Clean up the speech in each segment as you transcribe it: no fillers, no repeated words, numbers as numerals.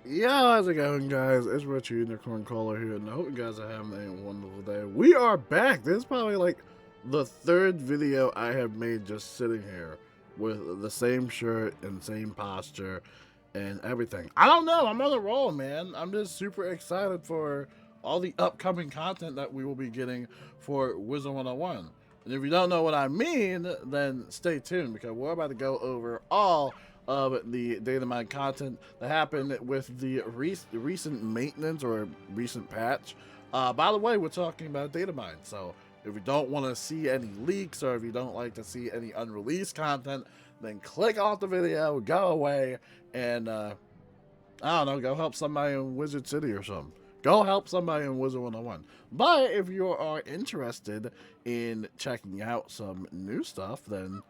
Yo, how's it going, guys? It's Richie, Unicorn Caller here, and I hope you guys are having a wonderful day. We are back. This is probably like the third video I have made just sitting here with the same shirt and same posture and everything. I don't know. I'm on a roll, man. I'm just super excited for all the upcoming content that we will be getting for Wizard101. And if you don't know what I mean, then stay tuned because we're about to go over all of the Datamine content that happened with the recent maintenance or recent patch. By the way, we're talking about Datamine, so if you don't want to see any leaks or if you don't like to see any unreleased content, then click off the video, go away, and I don't know, go help somebody in Wizard City or something. Go help somebody in Wizard101. But if you are interested in checking out some new stuff, then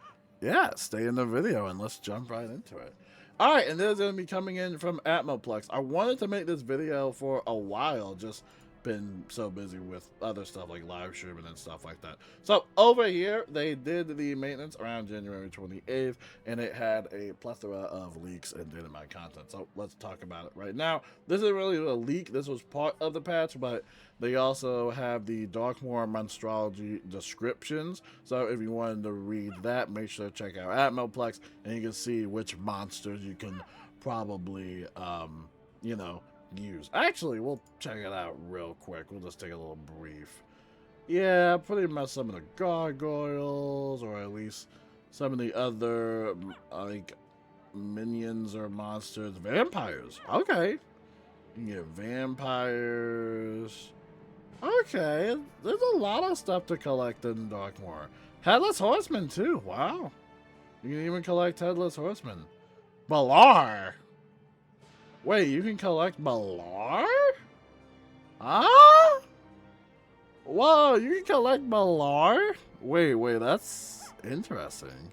yeah, stay in the video and let's jump right into it. Alright, and this is going to be coming in from Atmoplex. I wanted to make this video for a while, just been so busy with other stuff like live streaming and stuff like that. So over here, they did the maintenance around January 28th, and it had a plethora of leaks and Datamine content. So let's talk about it right now. This isn't really a leak. This was part of the patch, but they also have the Darkmoor Monstrology descriptions. So if you wanted to read that, make sure to check out Atmoplex, and you can see which monsters you can probably, you know, use. Actually, we'll check it out real quick. We'll just take a little brief. Yeah, pretty much some of the gargoyles, or at least some of the other, like, minions or monsters. Vampires. Okay. You can get vampires. Okay. There's a lot of stuff to collect in Darkmoor. Headless Horseman, too. Wow. You can even collect Headless Horseman. Balar. Wait, you can collect Balar? Huh? Whoa, you can collect Balar? Wait, that's interesting.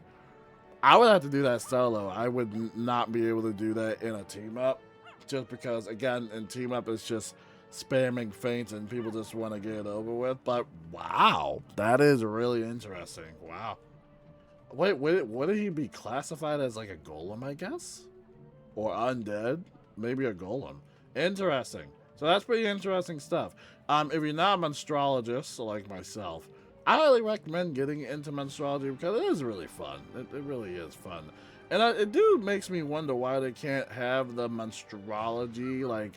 I would have to do that solo. I would not be able to do that in a team up. Just because, again, in team up, it's just spamming feints and people just want to get it over with. But wow, that is really interesting. Wow. Wait, would he be classified as like a golem, I guess? Or undead? Maybe a golem. Interesting. So that's pretty interesting stuff. If you're not a monstrologist, like myself, I highly recommend getting into monstrology because it is really fun. It really is fun. And it do makes me wonder why they can't have the monstrology like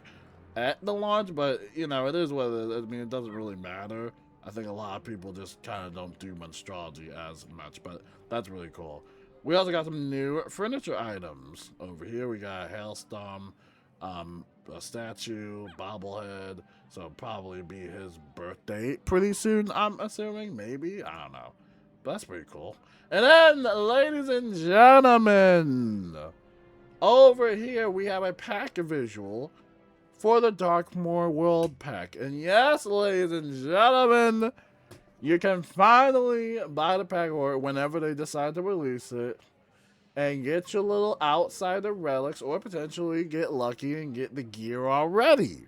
at the launch, but you know, it is what it is. I mean, it doesn't really matter. I think a lot of people just kind of don't do monstrology as much, but that's really cool. We also got some new furniture items over here. We got a hailstorm, a statue, bobblehead. So it'll probably be his birthday pretty soon, I'm assuming. Maybe, I don't know, but that's pretty cool. And then, ladies and gentlemen, over here we have a pack visual for the Darkmoor World Pack. And yes, ladies and gentlemen, you can finally buy the pack, or whenever they decide to release it, and get your little outsider relics, or potentially get lucky and get the gear already.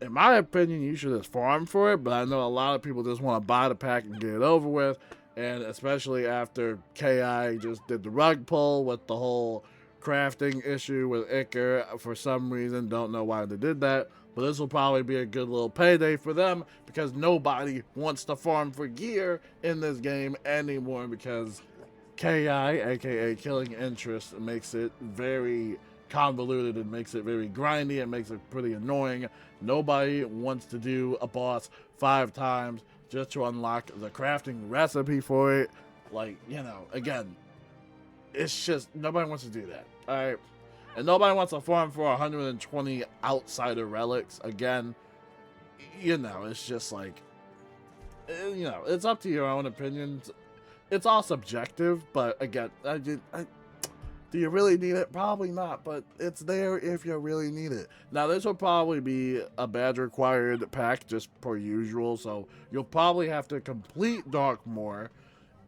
In my opinion, you should just farm for it, but I know a lot of people just want to buy the pack and get it over with, and especially after KI just did the rug pull with the whole crafting issue with Iker. For some reason, don't know why they did that, but this will probably be a good little payday for them because nobody wants to farm for gear in this game anymore because KI, aka Killing Interest, makes it very convoluted and makes it very grindy and makes it pretty annoying. Nobody wants to do a boss 5 times just to unlock the crafting recipe for it. Like, you know, again, it's just nobody wants to do that. Alright. And nobody wants to farm for 120 outsider relics. Again, you know, it's just like, you know, it's up to your own opinions. It's all subjective, but again, do you really need it? Probably not, but it's there if you really need it. Now, this will probably be a badge required pack just per usual, so you'll probably have to complete Darkmoor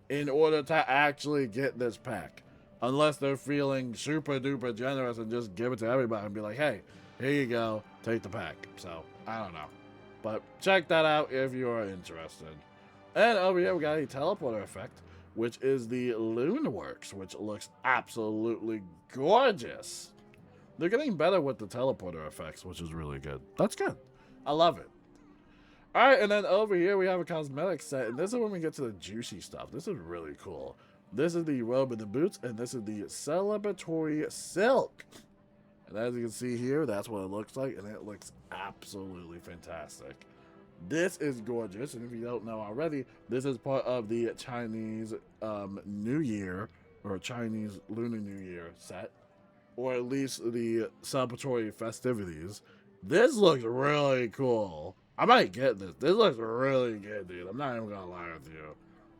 in order to actually get this pack. Unless they're feeling super duper generous and just give it to everybody and be like, hey, here you go, take the pack. So, I don't know. But check that out if you are interested. And over here we got a teleporter effect, which is the Lunar works, which looks absolutely gorgeous. They're getting better with the teleporter effects, which is really good. That's good. I love it. All right, and then over here we have a cosmetic set, and this is when we get to the juicy stuff. This is really cool. This is the robe and the boots, and this is the celebratory silk. And as you can see here, that's what it looks like, and it looks absolutely fantastic. This is gorgeous, and if you don't know already, this is part of the Chinese New Year, or Chinese Lunar New Year set, or at least the celebratory festivities. This looks really cool. I might get this. This looks really good, dude. I'm not even gonna lie with you.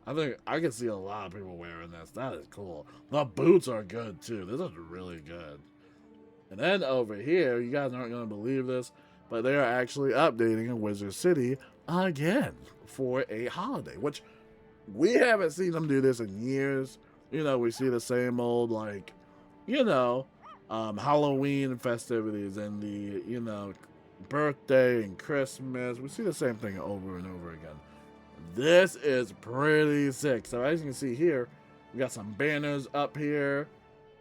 I think I can see a lot of people wearing this. That is cool. The boots are good too. This is really good. And then over here, you guys aren't gonna believe this, but they are actually updating Wizard City again for a holiday, which we haven't seen them do this in years. You know, we see the same old, like, you know, Halloween festivities and the, you know, birthday and Christmas. We see the same thing over and over again. This is pretty sick. So as you can see here, we got some banners up here.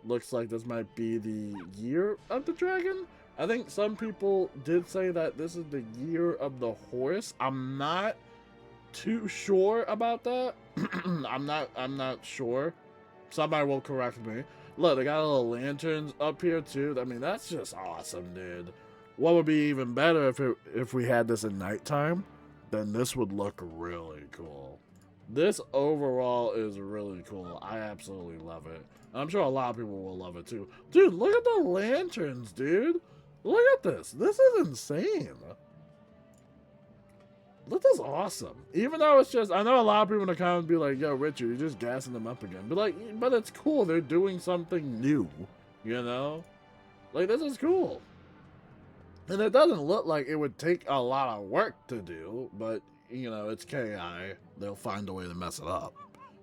Looks like this might be the year of the dragon. I think some people did say that this is the year of the horse. I'm not too sure about that. I'm not sure. Somebody will correct me. Look, they got little lanterns up here too. I mean, that's just awesome, dude. What would be even better if we had this at nighttime? Then this would look really cool. This overall is really cool. I absolutely love it. I'm sure a lot of people will love it too. Dude, look at the lanterns, dude. Look at this. This is insane. This is awesome. Even though it's just, I know a lot of people in the comments be like, yo, Richard, you're just gassing them up again. But it's cool. They're doing something new, you know? Like, this is cool. And it doesn't look like it would take a lot of work to do, but, you know, it's KI. They'll find a way to mess it up.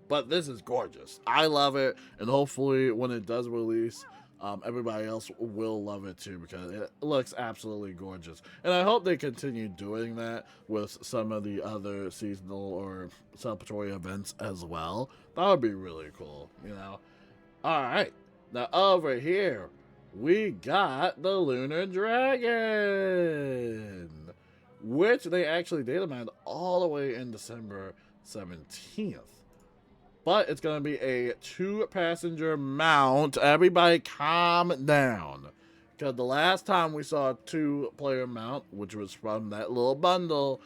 But this is gorgeous. I love it, and hopefully when it does release, everybody else will love it too, because it looks absolutely gorgeous. And I hope they continue doing that with some of the other seasonal or celebratory events as well. That would be really cool, you know? Alright, now over here, we got the Lunar Dragon, which they actually datamined all the way in December 17th. But it's going to be a 2-passenger mount. Everybody calm down. Because the last time we saw a 2-player mount, which was from that little bundle,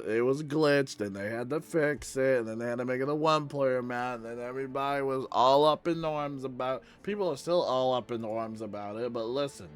it was glitched and they had to fix it. And then they had to make it a 1-player mount. And then everybody was all up in arms about it. People are still all up in arms about it. But listen,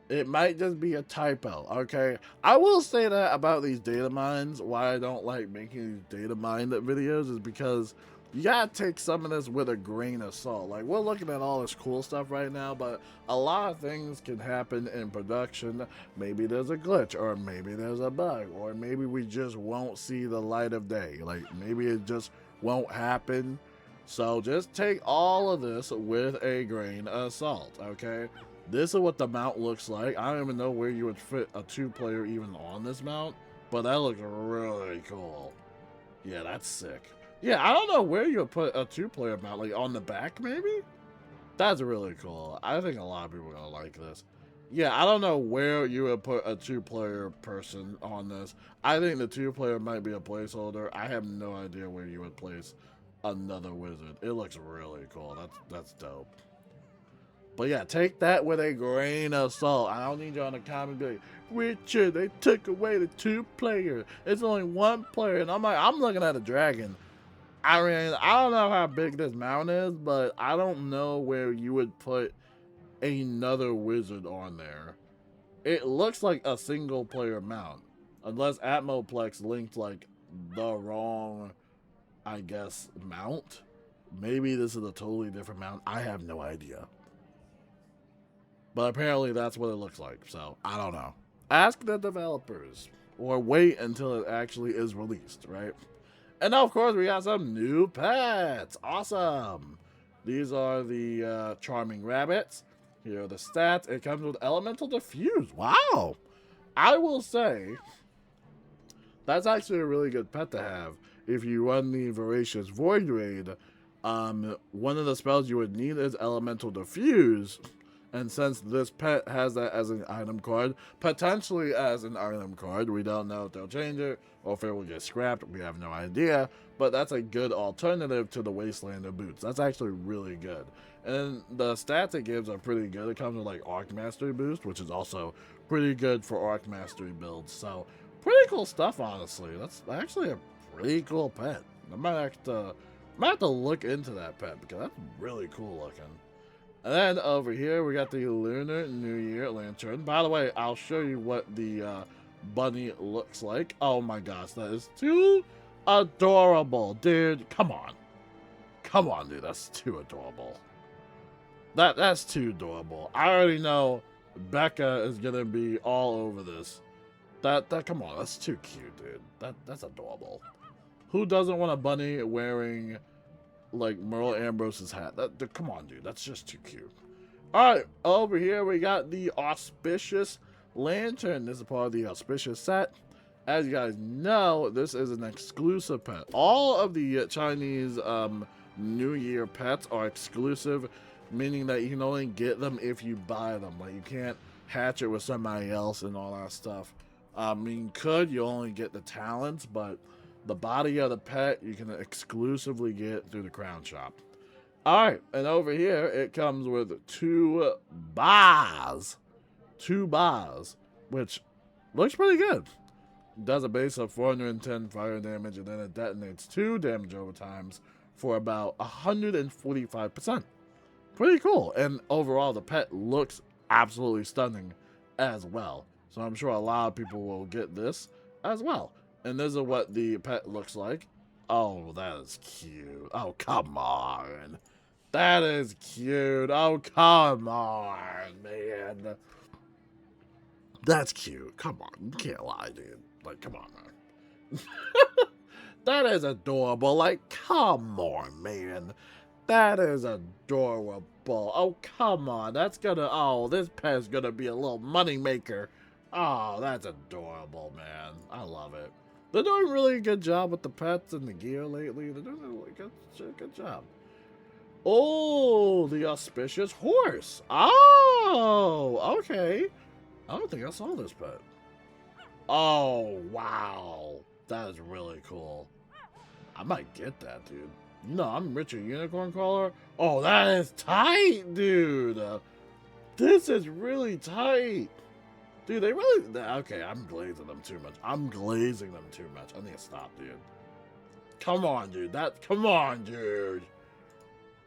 it might just be a typo, okay? I will say that about these data mines. Why I don't like making these data mine videos is because you gotta take some of this with a grain of salt. Like, we're looking at all this cool stuff right now, but a lot of things can happen in production. Maybe there's a glitch, or maybe there's a bug, or maybe we just won't see the light of day. Like, maybe it just won't happen. So just take all of this with a grain of salt, okay? This is what the mount looks like. I don't even know where you would fit a 2-player even on this mount, but that looks really cool. Yeah, that's sick. Yeah, I don't know where you would put a 2-player mount, like on the back maybe? That's really cool. I think a lot of people are gonna like this. Yeah, I don't know where you would put a 2-player person on this. I think the 2-player might be a placeholder. I have no idea where you would place another wizard. It looks really cool. That's dope. But yeah, take that with a grain of salt. I don't need you on the comment to be like, Richard, they took away the 2-player. It's only 1 player. And I'm like, I'm looking at a dragon. I mean, I don't know how big this mount is, but I don't know where you would put another wizard on there. It looks like a 1-player mount. Unless Atmoplex linked, like, the wrong, I guess, mount. Maybe this is a totally different mount. I have no idea. But apparently that's what it looks like, so I don't know. Ask the developers, or wait until it actually is released, right? And now, of course, we got some new pets. Awesome. These are the charming rabbits. Here are the stats. It comes with elemental diffuse. Wow. I will say, that's actually a really good pet to have. If you run the Voracious Void Raid, one of the spells you would need is elemental diffuse. And since this pet has that as an item card, potentially as an item card, we don't know if they'll change it or if it will get scrapped. We have no idea. But that's a good alternative to the Wastelander boots. That's actually really good. And the stats it gives are pretty good. It comes with like Arc Mastery boost, which is also pretty good for Arc Mastery builds. So pretty cool stuff, honestly. That's actually a pretty cool pet. I might have to look into that pet because that's really cool looking. And then over here, we got the Lunar New Year Lantern. By the way, I'll show you what the bunny looks like. Oh my gosh, that is too adorable. Dude, come on. Come on, dude. That's too adorable. That's too adorable. I already know Becca is going to be all over this. Come on, that's too cute, dude. That's adorable. Who doesn't want a bunny wearing like Merle Ambrose's hat? Come on, dude. That's just too cute. Alright, over here we got the Auspicious Lantern. This is part of the Auspicious set. As you guys know, this is an exclusive pet. All of the Chinese New Year pets are exclusive, meaning that you can only get them if you buy them. Like, you can't hatch it with somebody else and all that stuff. I mean, you only get the talents, but the body of the pet you can exclusively get through the Crown Shop. Alright, and over here it comes with two bars. Two bars, which looks pretty good. Does a base of 410 fire damage, and then it detonates 2 damage over times for about 145%. Pretty cool. And overall, the pet looks absolutely stunning as well. So I'm sure a lot of people will get this as well. And this is what the pet looks like. Oh, that is cute. Oh, come on. That is cute. Oh, come on, man. That's cute. Come on. You can't lie, dude. Like, come on, man. That is adorable. Like, come on, man. That is adorable. Oh, come on. That's gonna... Oh, this pet's gonna be a little money maker. Oh, that's adorable, man. I love it. They're doing a really good job with the pets and the gear lately. They're doing a really good job. Oh, the Auspicious Horse. Oh, okay. I don't think I saw this pet. Oh, wow. That is really cool. I might get that, dude. You know, I'm Richard Unicorn Caller. Oh, that is tight, dude. This is really tight. Dude, they really... Okay, I'm glazing them too much. I need to stop, dude. Come on, dude. Come on, dude.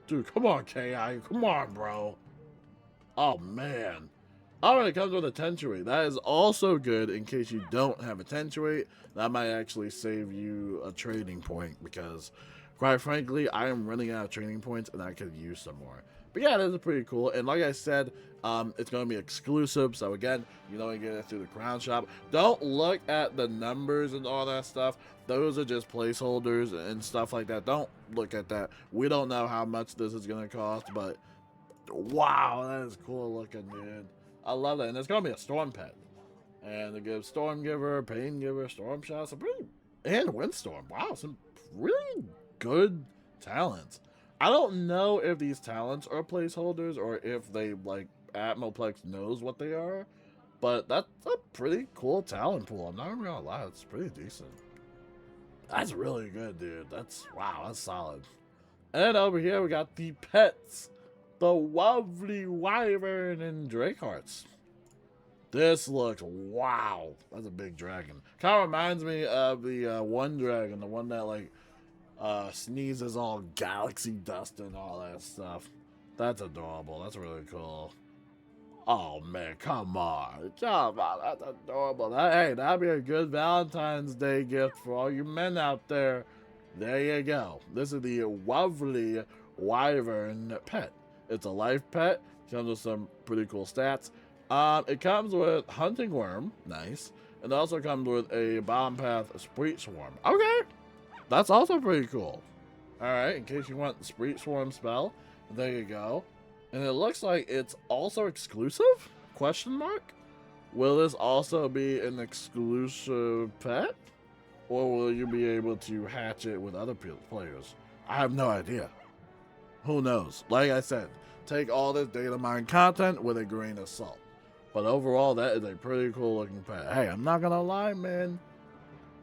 Dude, come on, KI. Come on, bro. Oh, man. Alright, it comes with a Tentuate. That is also good in case you don't have a Tentuate. That might actually save you a trading point because, quite frankly, I am running out of trading points and I could use some more. But yeah, this is pretty cool. And like I said, it's going to be exclusive. So again, you don't get it through the Crown Shop. Don't look at the numbers and all that stuff. Those are just placeholders and stuff like that. Don't look at that. We don't know how much this is going to cost, but wow, that is cool looking, dude. I love that. And it's going to be a Storm pet. And it gives Storm Giver, Pain Giver, Storm Shot, and Windstorm. Wow, some really good talents. I don't know if these talents are placeholders or if they, like, Atmoplex knows what they are. But that's a pretty cool talent pool. I'm not even gonna lie, it's pretty decent. That's really good, dude. Wow, that's solid. And over here we got the pets. The lovely Wyvern and Drakehearts. This looks, wow. That's a big dragon. Kind of reminds me of the one dragon, the one that, like, sneezes all galaxy dust and all that stuff. That's adorable. That's really cool. Oh, man, come on. Come on, that's adorable. Hey, that'd be a good Valentine's Day gift for all you men out there. There you go. This is the lovely Wyvern pet. It's a life pet. Comes with some pretty cool stats. It comes with Hunting Worm. Nice. And it also comes with a Bomb Path Sprite Swarm. Okay. That's also pretty cool. Alright, in case you want the Sprite Swarm spell. There you go. And it looks like it's also exclusive? Question mark? Will this also be an exclusive pet? Or will you be able to hatch it with other players? I have no idea. Who knows? Like I said, take all this data mine content with a grain of salt. But overall, that is a pretty cool looking pet. Hey, I'm not gonna lie, man.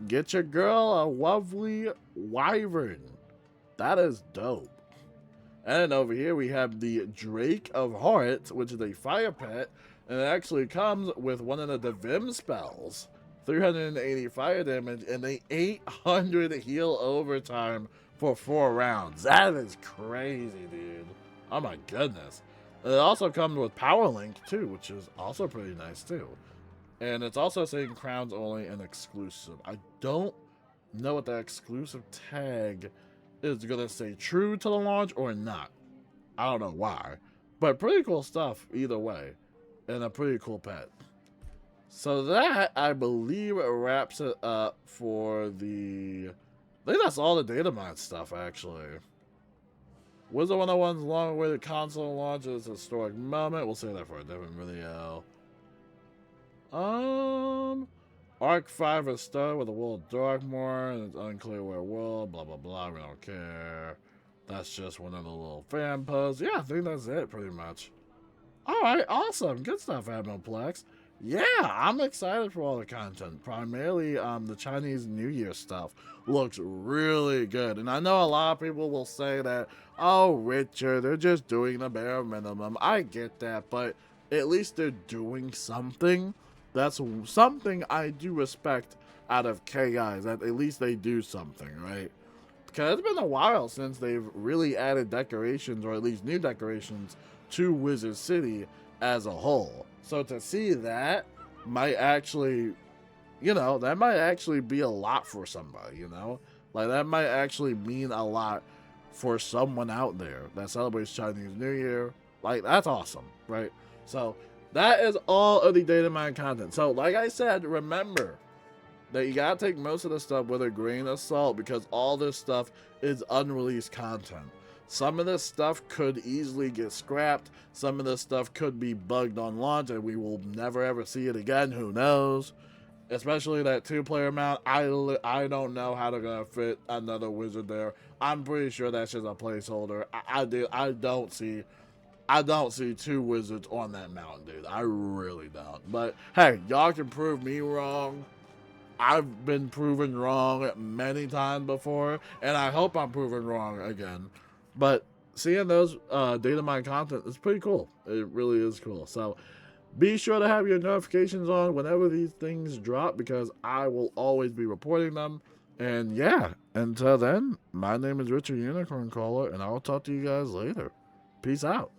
Get your girl a lovely wyvern. That is dope. And over here we have the Drake of Hearts, which is a fire pet, and it actually comes with one of the Divim spells. 380 fire damage and a 800 heal overtime for 4 rounds. That is crazy, dude. Oh my goodness. And it also comes with Power Link too, which is also pretty nice too. And it's also saying crowns only and exclusive. I don't know what the exclusive tag is gonna say, true to the launch or not. I don't know why. But pretty cool stuff either way. And a pretty cool pet. So that, I believe, wraps it up for the... I think that's all the Datamine stuff, actually. Wizard101's long-awaited console launch is a historic moment. We'll say that for a different video. Arc 5 is started with the world Darkmoor, and it's unclear where will, blah, blah, blah, we don't care. That's just one of the little fan posts. Yeah, I think that's it, pretty much. Alright, awesome. Good stuff, Admiralplex. Yeah, I'm excited for all the content. Primarily, the Chinese New Year stuff looks really good. And I know a lot of people will say that, oh, Richard, they're just doing the bare minimum. I get that, but at least they're doing something. That's something I do respect out of KIs, that at least they do something, right? Because it's been a while since they've really added decorations, or at least new decorations, to Wizard City as a whole. So to see that might actually, you know, that might actually be a lot for somebody, you know? Like, that might actually mean a lot for someone out there that celebrates Chinese New Year. Like, that's awesome, right? So that is all of the Datamine content. So like I said, remember that you gotta take most of the stuff with a grain of salt, because all this stuff is unreleased content. Some of this stuff could easily get scrapped. Some of this stuff could be bugged on launch and we will never ever see it again. Who knows? Especially that 2-player mount. I don't know how they're gonna fit another wizard there. I'm pretty sure that's just a placeholder. I don't see 2 wizards on that mount, dude. I really don't. But hey, y'all can prove me wrong. I've been proven wrong many times before, and I hope I'm proven wrong again. But seeing those Datamine content is pretty cool. It really is cool. So be sure to have your notifications on whenever these things drop, because I will always be reporting them. And yeah, until then, my name is Richard Unicorn Caller, and I will talk to you guys later. Peace out.